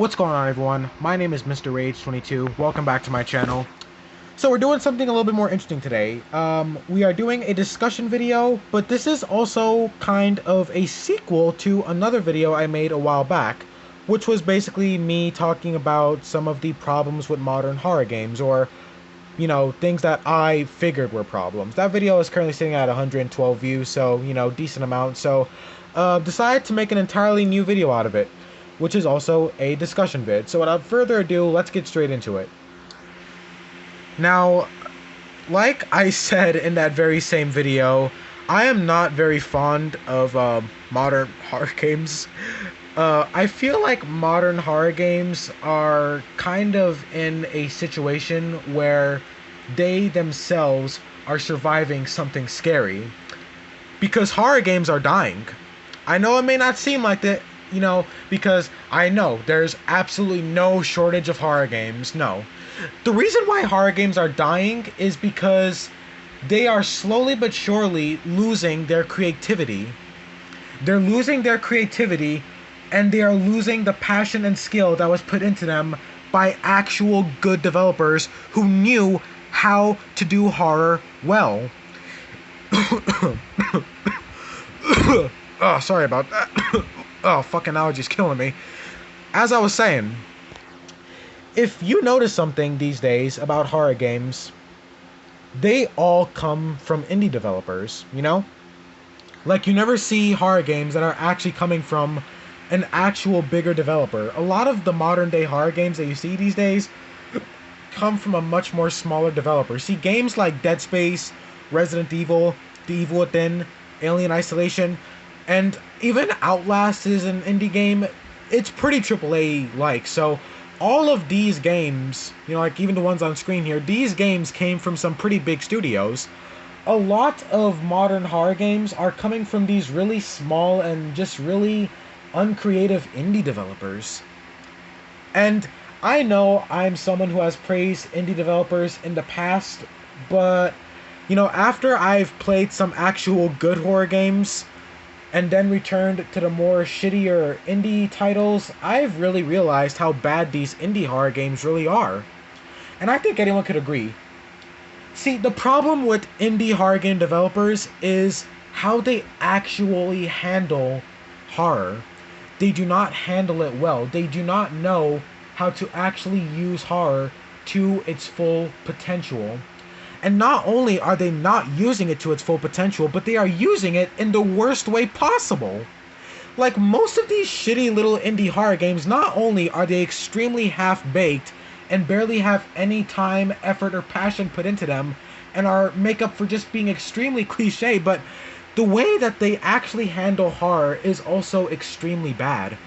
What's going on, everyone? My name is Mr. Rage22. Welcome back to my channel. So we're doing something a little bit more interesting today. We are doing a discussion video, but this is also kind of a sequel to another video I made a while back, which was basically me talking about some of the problems with modern horror games, or, you know, things that I figured were problems. That video is currently sitting at 112 views, so, you know, decent amount. So, decided to make an entirely new video out of it, which is also a discussion vid. So without further ado, let's get straight into it. Now, like I said in that very same video, I am not very fond of modern horror games. I feel like modern horror games are kind of in a situation where they themselves are surviving something scary. Because horror games are dying. I know it may not seem like that, you know, because I know there's absolutely no shortage of horror games. No. The reason why horror games are dying is because they are slowly but surely losing their creativity. They're losing their creativity, and they are losing the passion and skill that was put into them by actual good developers who knew how to do horror well. Oh, sorry about that. Oh, fucking allergies killing me. As I was saying, if you notice something these days about horror games, they all come from indie developers, you know? Like, you never see horror games that are actually coming from an actual bigger developer. A lot of the modern day horror games that you see these days come from a much more smaller developer. See, games like Dead Space, Resident Evil, The Evil Within, Alien Isolation, and even Outlast is an indie game. It's pretty AAA-like. So all of these games, you know, like even the ones on screen here, these games came from some pretty big studios. A lot of modern horror games are coming from these really small and just really uncreative indie developers. And I know I'm someone who has praised indie developers in the past, but, you know, after I've played some actual good horror games and then returned to the more shittier indie titles, I've really realized how bad these indie horror games really are. And I think anyone could agree. See, the problem with indie horror game developers is how they actually handle horror. They do not handle it well. They do not know how to actually use horror to its full potential. And not only are they not using it to its full potential, but they are using it in the worst way possible. Like, most of these shitty little indie horror games, not only are they extremely half-baked and barely have any time, effort, or passion put into them, and are make up for just being extremely cliche, but the way that they actually handle horror is also extremely bad.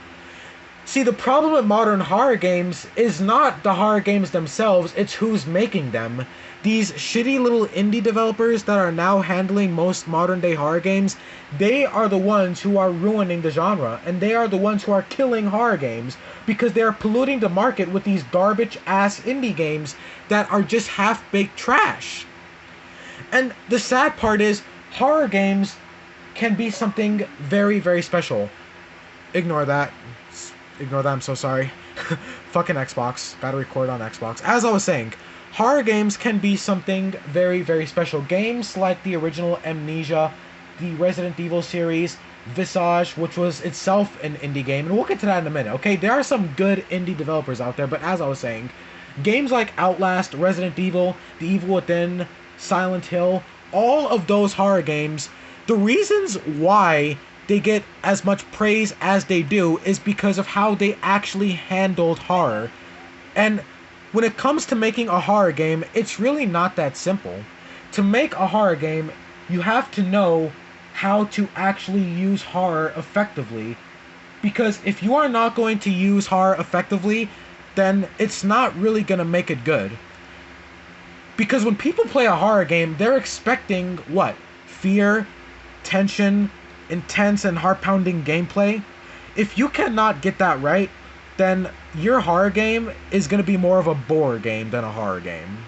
See, the problem with modern horror games is not the horror games themselves, it's who's making them. These shitty little indie developers that are now handling most modern day horror games, they are the ones who are ruining the genre, and they are the ones who are killing horror games, because they are polluting the market with these garbage ass indie games that are just half-baked trash. And the sad part is, horror games can be something very, very special. Ignore that. Ignore that, I'm so sorry. Fucking Xbox. Gotta record on Xbox. As I was saying, horror games can be something very, very special. Games like the original Amnesia, the Resident Evil series, Visage, which was itself an indie game, and we'll get to that in a minute, okay? There are some good indie developers out there, but as I was saying, games like Outlast, Resident Evil, The Evil Within, Silent Hill, all of those horror games, the reasons why they get as much praise as they do is because of how they actually handled horror. And when it comes to making a horror game, it's really not that simple. To make a horror game, you have to know how to actually use horror effectively. Because if you are not going to use horror effectively, then it's not really going to make it good. Because when people play a horror game, they're expecting what? Fear, tension, intense and heart-pounding gameplay. If you cannot get that right, then your horror game is going to be more of a bore game than a horror game.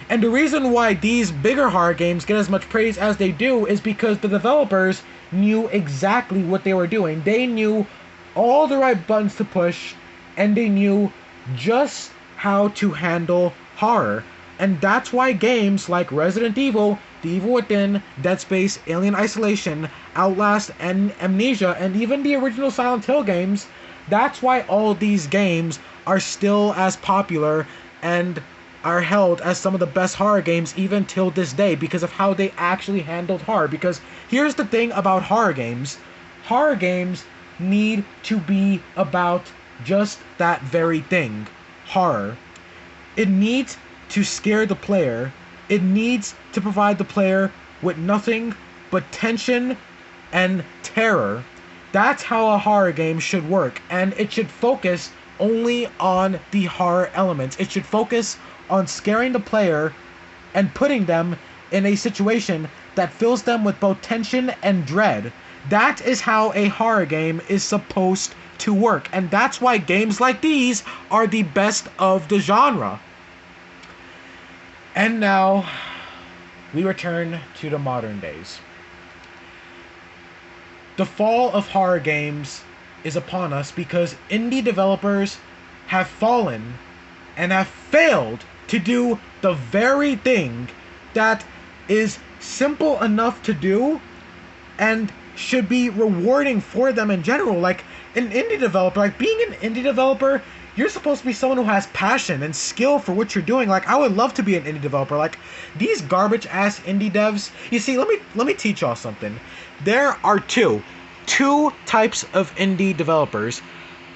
And the reason why these bigger horror games get as much praise as they do is because the developers knew exactly what they were doing. They knew all the right buttons to push and they knew just how to handle horror. And that's why games like Resident Evil, The Evil Within, Dead Space, Alien Isolation, Outlast, and Amnesia, and even the original Silent Hill games, that's why all these games are still as popular and are held as some of the best horror games even till this day, because of how they actually handled horror. Because here's the thing about horror games need to be about just that very thing, horror. It needs to scare the player. It needs to provide the player with nothing but tension and terror. That's how a horror game should work, and it should focus only on the horror elements. It should focus on scaring the player and putting them in a situation that fills them with both tension and dread. That is how a horror game is supposed to work, and that's why games like these are the best of the genre. And now we return to the modern days. The fall of horror games is upon us because indie developers have fallen and have failed to do the very thing that is simple enough to do and should be rewarding for them in general. Like an indie developer, like being an indie developer, you're supposed to be someone who has passion and skill for what you're doing. Like, I would love to be an indie developer. Like, these garbage ass indie devs, you see, let me teach y'all something. There are two types of indie developers.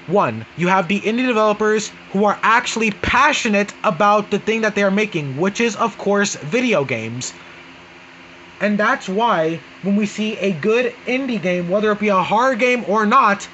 One, you have the indie developers who are actually passionate about the thing that they are making, which is, of course, video games. And that's why when we see a good indie game, whether it be a horror game or not,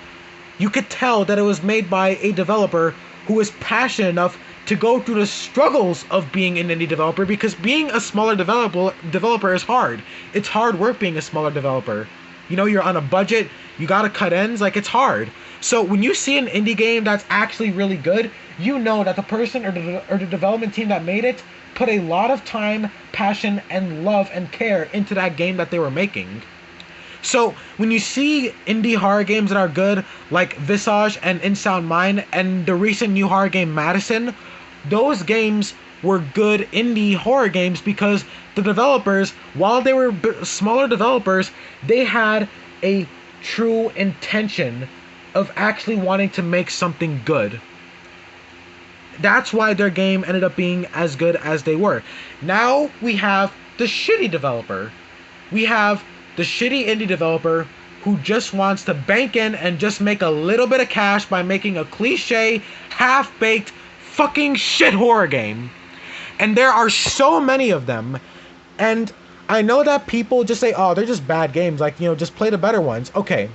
you could tell that it was made by a developer who is passionate enough to go through the struggles of being an indie developer, because being a smaller developer is hard. It's hard work being a smaller developer. You know, you're on a budget, you gotta cut ends, like, it's hard. So when you see an indie game that's actually really good, you know that the person or the development team that made it put a lot of time, passion, and love and care into that game that they were making. So when you see indie horror games that are good, like Visage and In Sound Mind, and the recent new horror game Madison, those games were good indie horror games because the developers, while they were smaller developers, they had a true intention of actually wanting to make something good. That's why their game ended up being as good as they were. Now we have the shitty developer. We have the shitty indie developer who just wants to bank in and just make a little bit of cash by making a cliche, half-baked, fucking shit horror game. And there are so many of them. And I know that people just say, oh, they're just bad games. Like, you know, just play the better ones. Okay.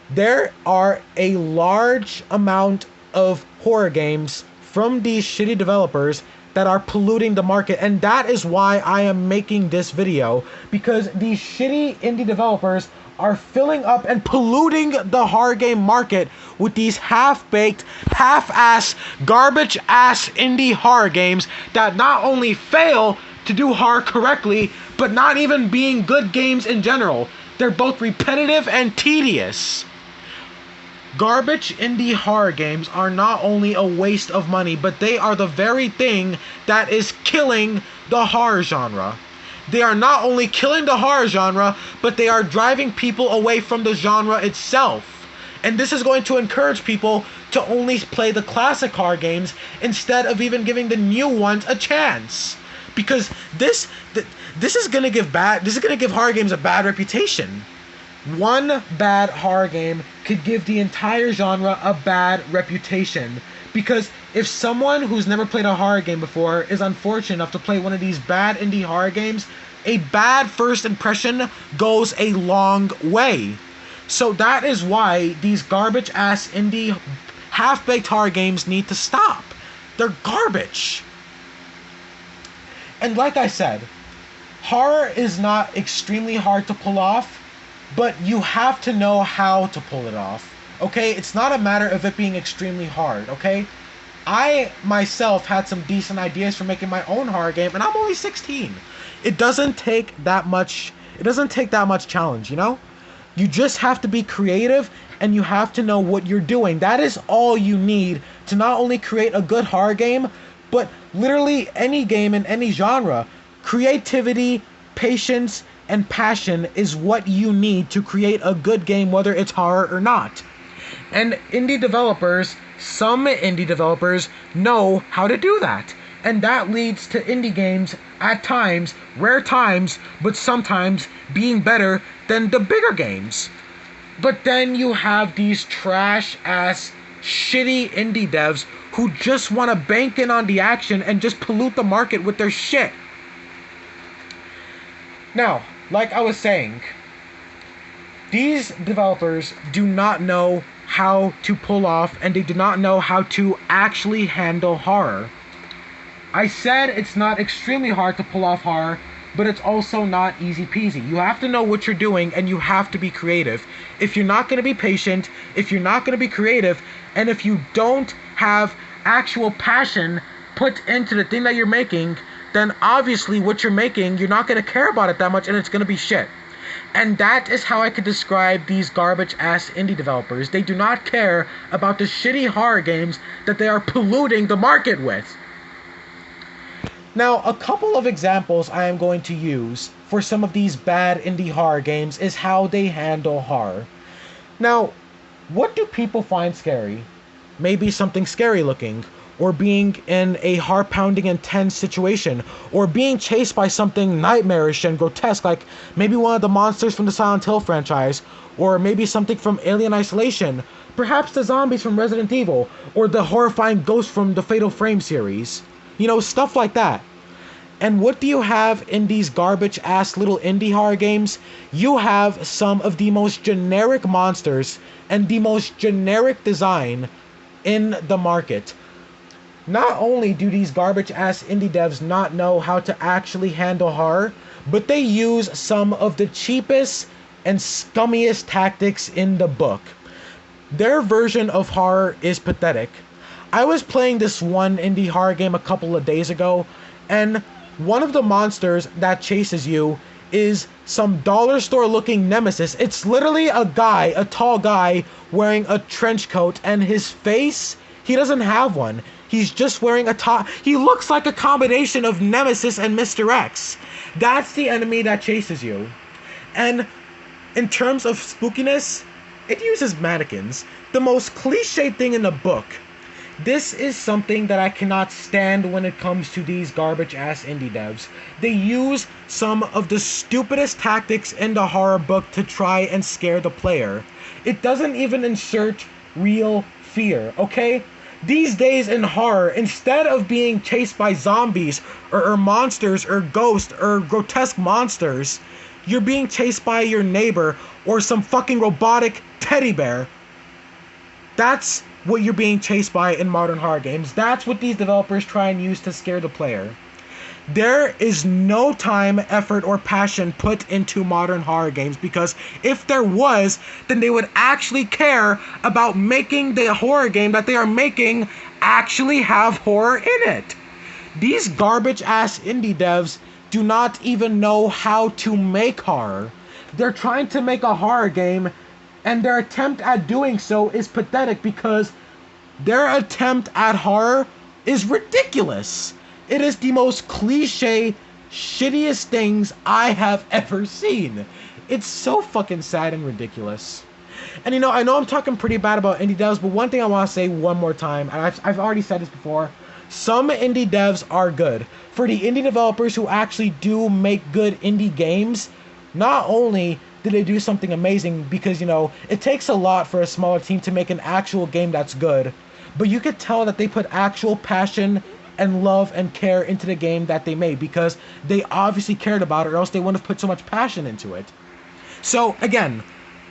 There are a large amount of horror games from these shitty developers that are polluting the market, and that is why I am making this video, because these shitty indie developers are filling up and polluting the horror game market with these half-baked, half-ass, garbage-ass indie horror games that not only fail to do horror correctly, but not even being good games in general. They're both repetitive and tedious. Garbage indie horror games are not only a waste of money, but they are the very thing that is killing the horror genre. They are not only killing the horror genre, but they are driving people away from the genre itself. And this is going to encourage people to only play the classic horror games instead of even giving the new ones a chance. Because this is gonna give horror games a bad reputation. One bad horror game could give the entire genre a bad reputation, because if someone who's never played a horror game before is unfortunate enough to play one of these bad indie horror games, a bad first impression goes a long way. So that is why these garbage ass indie half-baked horror games need to stop. They're garbage. And like I said, horror is not extremely hard to pull off, but you have to know how to pull it off, okay? It's not a matter of it being extremely hard, okay? I, myself, had some decent ideas for making my own horror game, and I'm only 16. It doesn't take that much challenge, you know? You just have to be creative and you have to know what you're doing. That is all you need to not only create a good horror game, but literally any game in any genre. Creativity, patience, and passion is what you need to create a good game, whether it's horror or not. And some indie developers know how to do that. And that leads to indie games at times, rare times, but sometimes being better than the bigger games. But then you have these trash ass shitty indie devs who just want to bank in on the action and just pollute the market with their shit. Now, like I was saying, these developers do not know how to pull off, and they do not know how to actually handle horror. I said it's not extremely hard to pull off horror, but it's also not easy peasy. You have to know what you're doing, and you have to be creative. If you're not going to be patient, if you're not going to be creative, and if you don't have actual passion put into the thing that you're making, then obviously what you're making, you're not going to care about it that much, and it's going to be shit. And that is how I could describe these garbage-ass indie developers. They do not care about the shitty horror games that they are polluting the market with. Now, a couple of examples I am going to use for some of these bad indie horror games is how they handle horror. Now, what do people find scary? Maybe something scary looking, or being in a heart-pounding intense situation, or being chased by something nightmarish and grotesque, like maybe one of the monsters from the Silent Hill franchise, or maybe something from Alien Isolation, perhaps the zombies from Resident Evil, or the horrifying ghost from the Fatal Frame series. You know, stuff like that. And what do you have in these garbage-ass little indie horror games? You have some of the most generic monsters and the most generic design in the market. Not only do these garbage-ass indie devs not know how to actually handle horror, but they use some of the cheapest and scummiest tactics in the book. Their version of horror is pathetic. I was playing this one indie horror game a couple of days ago, and one of the monsters that chases you is some dollar store looking nemesis. It's literally a guy, a tall guy, wearing a trench coat, and his face, he doesn't have one. He's just wearing a top. He looks like a combination of Nemesis and Mr. X. That's the enemy that chases you. And in terms of spookiness, it uses mannequins. The most cliche thing in the book. This is something that I cannot stand when it comes to these garbage-ass indie devs. They use some of the stupidest tactics in the horror book to try and scare the player. It doesn't even insert real fear, okay? These days in horror, instead of being chased by zombies or monsters or ghosts or grotesque monsters, you're being chased by your neighbor or some fucking robotic teddy bear. That's what you're being chased by in modern horror games. That's what these developers try and use to scare the player. There is no time, effort, or passion put into modern horror games, because if there was, then they would actually care about making the horror game that they are making actually have horror in it. These garbage-ass indie devs do not even know how to make horror. They're trying to make a horror game, and their attempt at doing so is pathetic because their attempt at horror is ridiculous. It is the most cliche, shittiest things I have ever seen. It's so fucking sad and ridiculous. And you know, I know I'm talking pretty bad about indie devs, but one thing I want to say one more time, and I've already said this before, some indie devs are good. For the indie developers who actually do make good indie games, not only did they do something amazing, because, you know, it takes a lot for a smaller team to make an actual game that's good, but you could tell that they put actual passion and love and care into the game that they made, because they obviously cared about it, or else they wouldn't have put so much passion into it. So, again,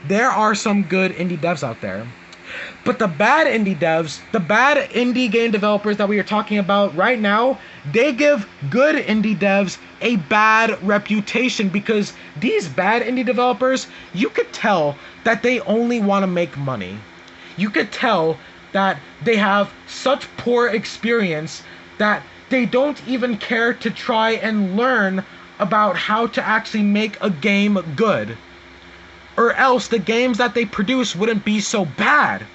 there are some good indie devs out there. But the bad indie devs, the bad indie game developers that we are talking about right now, they give good indie devs a bad reputation, because these bad indie developers, you could tell that they only want to make money. You could tell that they have such poor experience that they don't even care to try and learn about how to actually make a game good. or else the games that they produce wouldn't be so bad.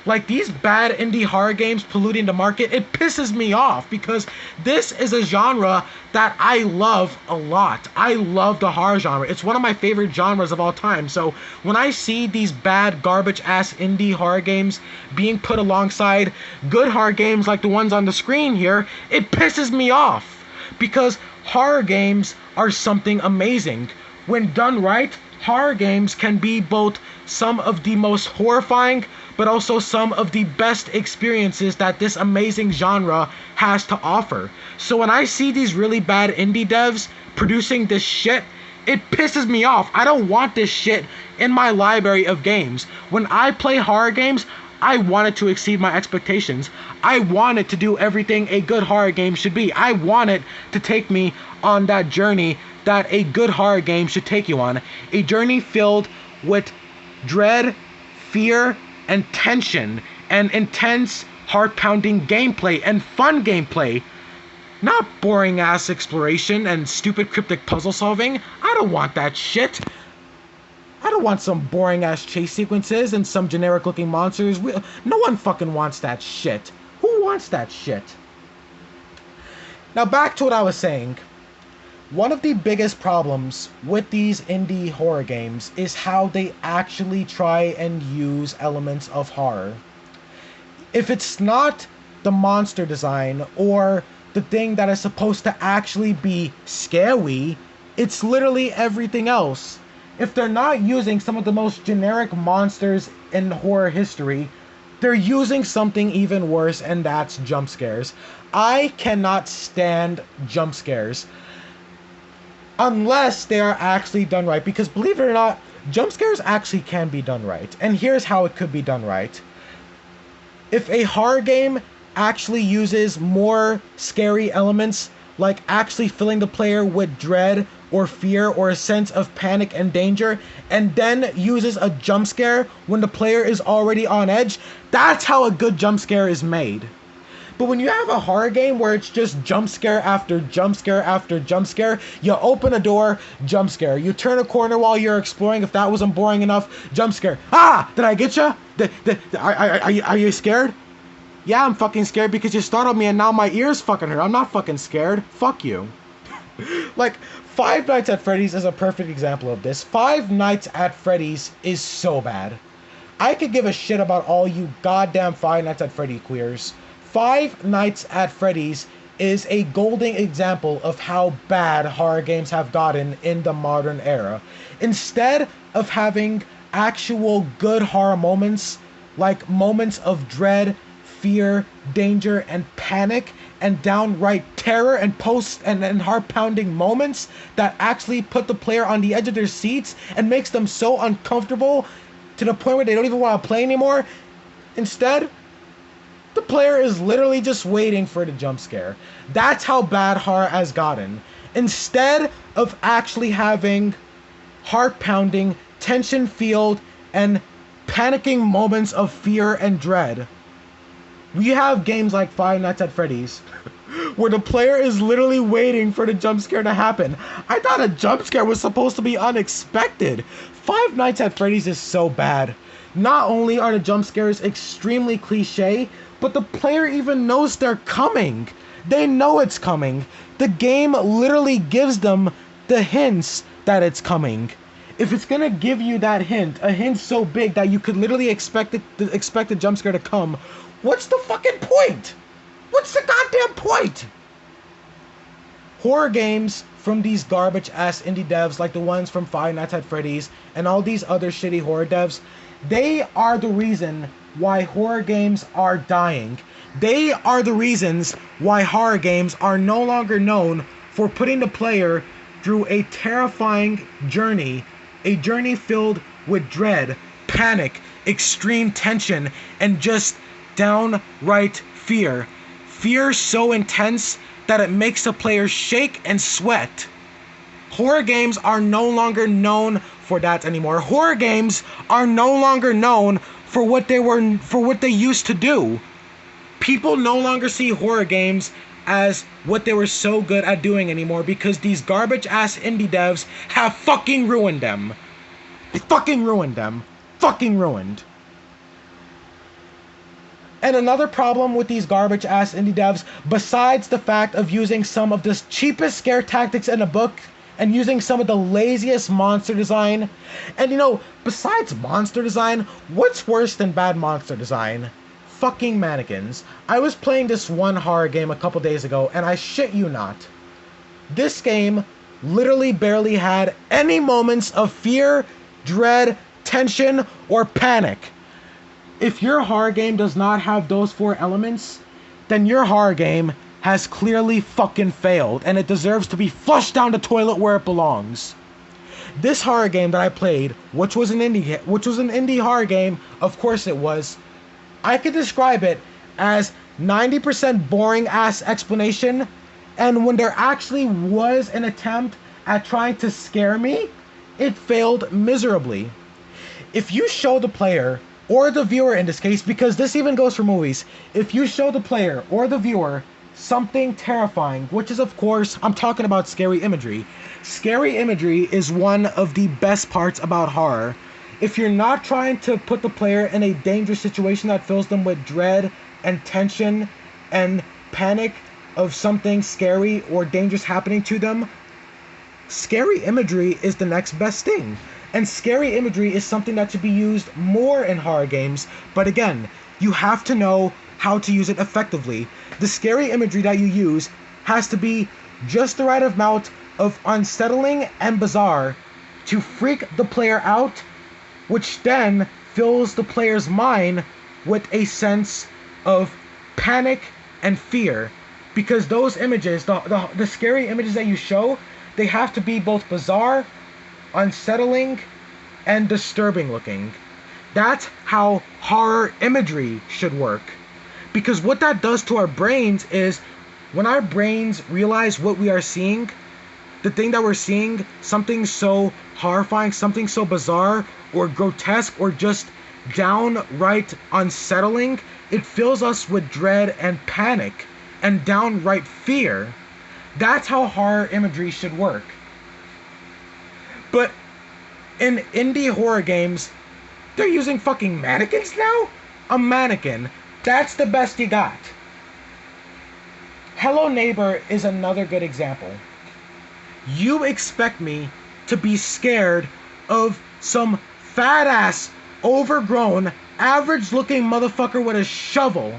Like, these bad indie horror games polluting the market, it pisses me off because this is a genre that I love a lot. I love the horror genre. It's one of my favorite genres of all time. So when I see these bad, garbage-ass indie horror games being put alongside good horror games like the ones on the screen here, it pisses me off because horror games are something amazing. When done right, horror games can be both some of the most horrifying but also some of the best experiences that this amazing genre has to offer. So when I see these really bad indie devs producing this shit, it pisses me off. I don't want this shit in my library of games. When I play horror games, I want it to exceed my expectations. I want it to do everything a good horror game should be. I want it to take me on that journey that a good horror game should take you on. A journey filled with dread, fear, and tension, and intense, heart-pounding gameplay, and fun gameplay. Not boring-ass exploration and stupid cryptic puzzle solving. I don't want that shit. I don't want some boring-ass chase sequences and some generic-looking monsters. No one fucking wants that shit. Who wants that shit? Now back to what I was saying. One of the biggest problems with these indie horror games is how they actually try and use elements of horror. If it's not the monster design or the thing that is supposed to actually be scary, it's literally everything else. If they're not using some of the most generic monsters in horror history, they're using something even worse, and that's jump scares. I cannot stand jump scares. Unless they are actually done right. Because believe it or not, jump scares actually can be done right. And here's how it could be done right. If a horror game actually uses more scary elements, like actually filling the player with dread or fear or a sense of panic and danger, and then uses a jump scare when the player is already on edge, that's how a good jump scare is made. But when you have a horror game where it's just jump scare after jump scare after jump scare, you open a door, jump scare. You turn a corner while you're exploring, if that wasn't boring enough, jump scare. Ah! Did I get you? Are you scared? Yeah, I'm fucking scared because you startled me and now my ears fucking hurt. I'm not fucking scared. Fuck you. Like, Five Nights at Freddy's is a perfect example of this. Five Nights at Freddy's is so bad. I could give a shit about all you goddamn Five Nights at Freddy queers. Five Nights at Freddy's is a golden example of how bad horror games have gotten in the modern era. Instead of having actual good horror moments, like moments of dread, fear, danger, and panic, and downright terror and and heart-pounding moments that actually put the player on the edge of their seats and makes them so uncomfortable to the point where they don't even want to play anymore, instead, the player is literally just waiting for the jump scare. That's how bad horror has gotten. Instead of actually having heart-pounding, tension-filled, and panicking moments of fear and dread, we have games like Five Nights at Freddy's where the player is literally waiting for the jump scare to happen. I thought a jump scare was supposed to be unexpected. Five Nights at Freddy's is so bad. Not only are the jump scares extremely cliche, but the player even knows they're coming. They know it's coming. The game literally gives them the hints that it's coming. If it's gonna give you that hint, a hint so big that you could literally expect the jump scare to come, what's the fucking point? What's the goddamn point? Horror games from these garbage-ass indie devs like the ones from Five Nights at Freddy's and all these other shitty horror devs, they are the reason why horror games are dying. They are the reasons why horror games are no longer known for putting the player through a terrifying journey, a journey filled with dread, panic, extreme tension, and just downright fear. Fear so intense that it makes the player shake and sweat. Horror games are no longer known for that anymore. Horror games are no longer known for what they used to do. People no longer see horror games as what they were so good at doing anymore because these garbage ass indie devs have fucking ruined them. They fucking ruined them. Fucking ruined. And another problem with these garbage ass indie devs, besides the fact of using some of the cheapest scare tactics in a book and using some of the laziest monster design, and you know, besides monster design, what's worse than bad monster design? Fucking mannequins. I was playing this one horror game a couple days ago, and I shit you not, this game literally barely had any moments of fear, dread, tension, or panic. If your horror game does not have those 4 elements, then your horror game has clearly fucking failed, and it deserves to be flushed down the toilet where it belongs. This horror game that I played, which was an indie horror game, of course it was, I could describe it as 90% boring ass explanation, and when there actually was an attempt at trying to scare me, it failed miserably. If you show the player, or the viewer in this case, because this even goes for movies, if you show the player or the viewer something terrifying, which is of course, I'm talking about scary imagery. Scary imagery is one of the best parts about horror. If you're not trying to put the player in a dangerous situation that fills them with dread and tension and panic of something scary or dangerous happening to them, scary imagery is the next best thing. And scary imagery is something that should be used more in horror games, but again, you have to know how to use it effectively. The scary imagery that you use has to be just the right amount of unsettling and bizarre to freak the player out, which then fills the player's mind with a sense of panic and fear. Because those images, the scary images that you show, they have to be both bizarre, unsettling, and disturbing looking. That's how horror imagery should work. Because what that does to our brains is, when our brains realize what we are seeing, the thing that we're seeing, something so horrifying, something so bizarre or grotesque or just downright unsettling, it fills us with dread and panic and downright fear. That's how horror imagery should work. But in indie horror games, they're using fucking mannequins now? A mannequin. That's the best you got. Hello Neighbor is another good example. You expect me to be scared of some fat ass, overgrown, average looking motherfucker with a shovel.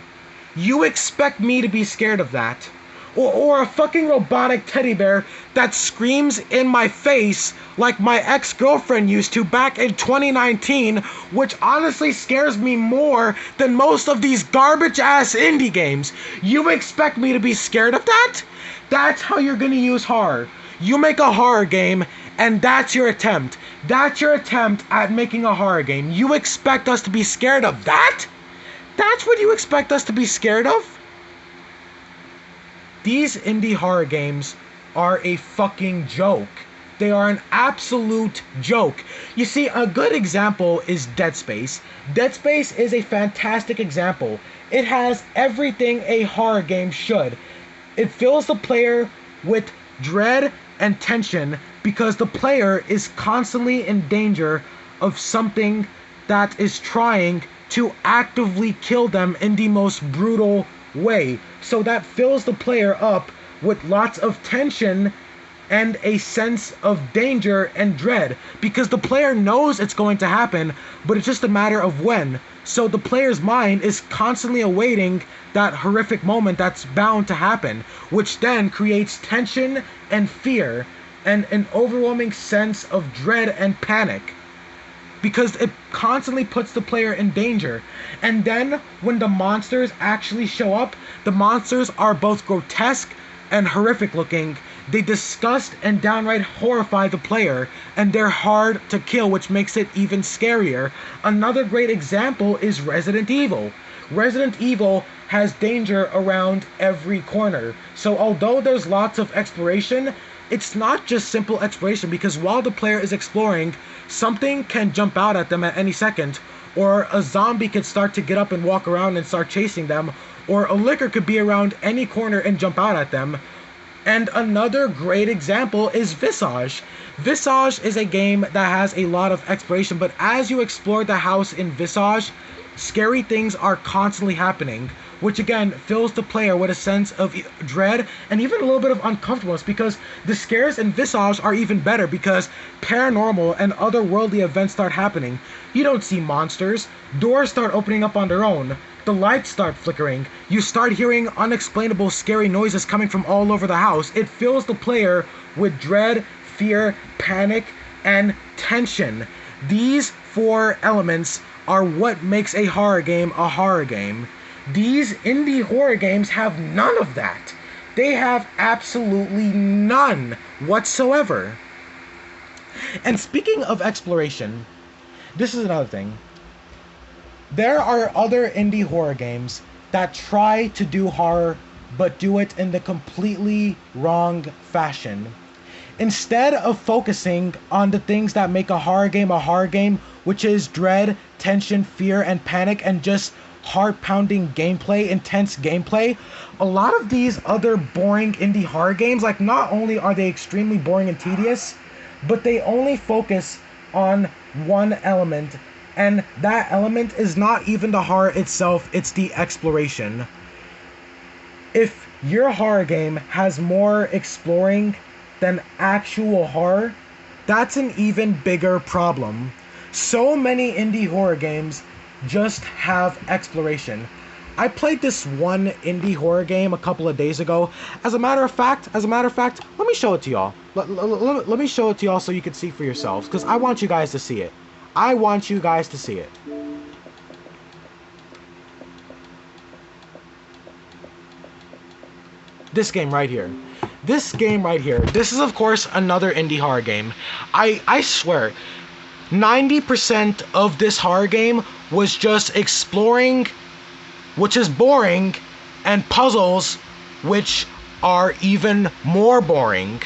You expect me to be scared of that? Or a fucking robotic teddy bear that screams in my face like my ex-girlfriend used to back in 2019, which honestly scares me more than most of these garbage-ass indie games. You expect me to be scared of that? That's how you're gonna use horror. You make a horror game, and that's your attempt. That's your attempt at making a horror game. You expect us to be scared of that? That's what you expect us to be scared of? These indie horror games are a fucking joke. They are an absolute joke. You see, a good example is Dead Space. Dead Space is a fantastic example. It has everything a horror game should. It fills the player with dread and tension because the player is constantly in danger of something that is trying to actively kill them in the most brutal way. So that fills the player up with lots of tension and a sense of danger and dread, because the player knows it's going to happen, but it's just a matter of when. So the player's mind is constantly awaiting that horrific moment that's bound to happen, which then creates tension and fear and an overwhelming sense of dread and panic, because it constantly puts the player in danger. And then when the monsters actually show up, the monsters are both grotesque and horrific looking. They disgust and downright horrify the player, and they're hard to kill, which makes it even scarier. Another great example is Resident Evil. Resident Evil has danger around every corner. So although there's lots of exploration, it's not just simple exploration, because while the player is exploring, something can jump out at them at any second, or a zombie could start to get up and walk around and start chasing them, or a licker could be around any corner and jump out at them, And another great example is Visage. Visage is a game that has a lot of exploration, but as you explore the house in Visage, scary things are constantly happening, which again fills the player with a sense of dread and even a little bit of uncomfortableness, because the scares in Visage are even better because paranormal and otherworldly events start happening. You don't see monsters, doors start opening up on their own, the lights start flickering, you start hearing unexplainable scary noises coming from all over the house. It fills the player with dread, fear, panic, and tension. These four elements are what makes a horror game a horror game. These indie horror games have none of that. They have absolutely none whatsoever. And speaking of exploration, this is another thing. There are other indie horror games that try to do horror but do it in the completely wrong fashion. Instead of focusing on the things that make a horror game, which is dread, tension, fear, and panic, and just heart-pounding gameplay, intense gameplay, a lot of these other boring indie horror games, like, not only are they extremely boring and tedious, but they only focus on one element, and that element is not even the horror itself, it's the exploration. If your horror game has more exploring than actual horror, that's an even bigger problem. So many indie horror games just have exploration. I played this one indie horror game a couple of days ago. As a matter of fact, let me show it to y'all. Let me show it to y'all so you can see for yourselves, because I want you guys to see it. I want you guys to see it. This game right here. This is of course another indie horror game. I swear, 90% of this horror game was just exploring, which is boring, and puzzles, which are even more boring.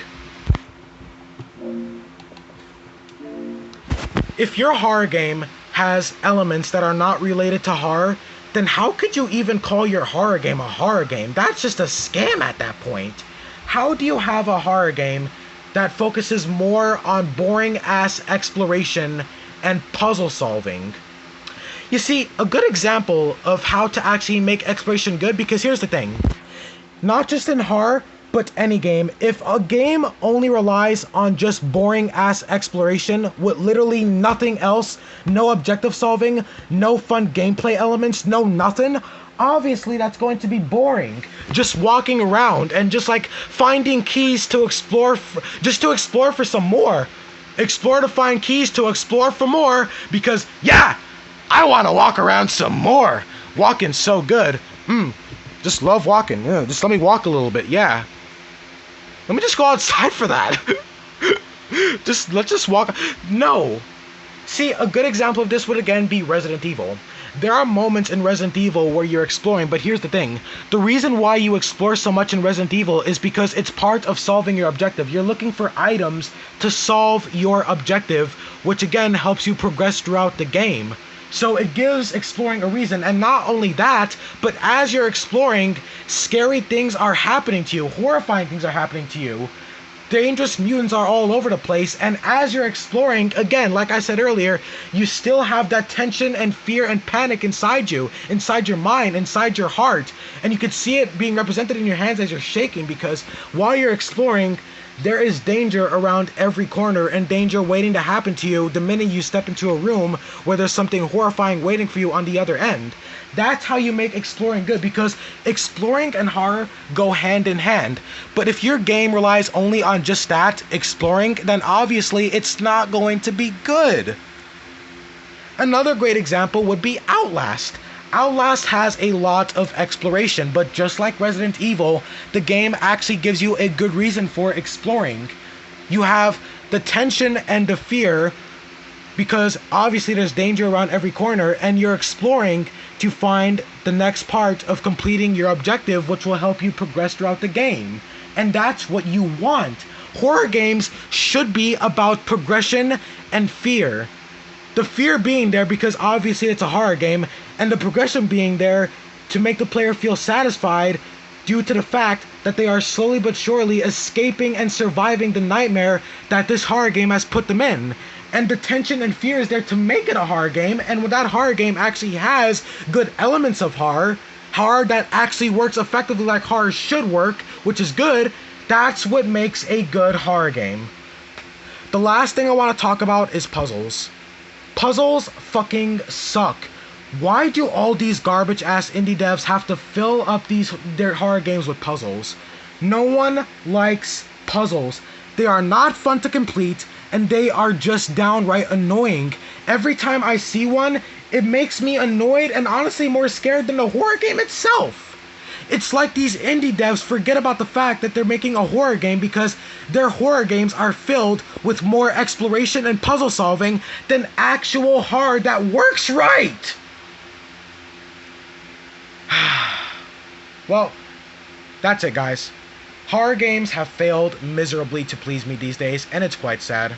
If your horror game has elements that are not related to horror, then how could you even call your horror game a horror game? That's just a scam at that point. How do you have a horror game that focuses more on boring ass exploration and puzzle solving? You see, a good example of how to actually make exploration good, because here's the thing, not just in horror, but any game, if a game only relies on just boring ass exploration with literally nothing else, no objective solving, no fun gameplay elements, no nothing, obviously that's going to be boring. Just walking around and just like finding keys to explore, just to explore for some more. Explore to find keys to explore for more, because yeah, I want to walk around some more. Walking's so good. Just love walking. Yeah, just let me walk a little bit. Yeah. Let me just go outside for that. Let's just walk. No. See, a good example of this would again be Resident Evil. There are moments in Resident Evil where you're exploring, but here's the thing. The reason why you explore so much in Resident Evil is because it's part of solving your objective. You're looking for items to solve your objective, which again helps you progress throughout the game. So it gives exploring a reason, and not only that, but as you're exploring, scary things are happening to you, horrifying things are happening to you, dangerous mutants are all over the place, and as you're exploring, again, like I said earlier, you still have that tension and fear and panic inside you, inside your mind, inside your heart, and you can see it being represented in your hands as you're shaking, because while you're exploring, there is danger around every corner and danger waiting to happen to you the minute you step into a room where there's something horrifying waiting for you on the other end. That's how you make exploring good, because exploring and horror go hand in hand. But if your game relies only on just that, exploring, then obviously it's not going to be good. Another great example would be Outlast. Outlast has a lot of exploration, but just like Resident Evil, the game actually gives you a good reason for exploring. You have the tension and the fear, because obviously there's danger around every corner, and you're exploring to find the next part of completing your objective, which will help you progress throughout the game. And that's what you want. Horror games should be about progression and fear. The fear being there because obviously it's a horror game, and the progression being there to make the player feel satisfied due to the fact that they are slowly but surely escaping and surviving the nightmare that this horror game has put them in. And the tension and fear is there to make it a horror game, and when that horror game actually has good elements of horror that actually works effectively like horror should work, which is good, that's what makes a good horror game. The last thing I want to talk about is puzzles. Puzzles fucking suck. Why do all these garbage ass indie devs have to fill up their horror games with puzzles? No one likes puzzles. They are not fun to complete, and they are just downright annoying. Every time I see one, it makes me annoyed and honestly more scared than the horror game itself. It's like these indie devs forget about the fact that they're making a horror game because their horror games are filled with more exploration and puzzle solving than actual horror that works right. Well, that's it, guys. Horror games have failed miserably to please me these days, and it's quite sad.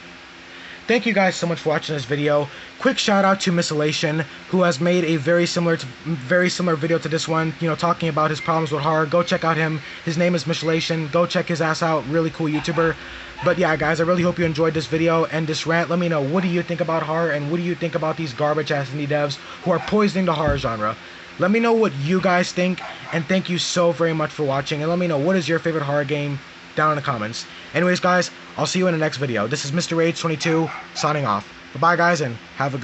Thank you guys so much for watching this video. Quick shout out to Miscelation, who has made a very similar video to this one, talking about his problems with horror. Go check out him. His name is Miscelation. Go check his ass out. Really cool YouTuber. But yeah, guys, I really hope you enjoyed this video and this rant. Let me know, what do you think about horror, and what do you think about these garbage ass indie devs who are poisoning the horror genre? Let me know what you guys think, and thank you so very much for watching, and let me know, what is your favorite horror game down in the comments. Anyways, guys, I'll see you in the next video. This is Mr. Rage22 signing off. Bye-bye, guys, and have a good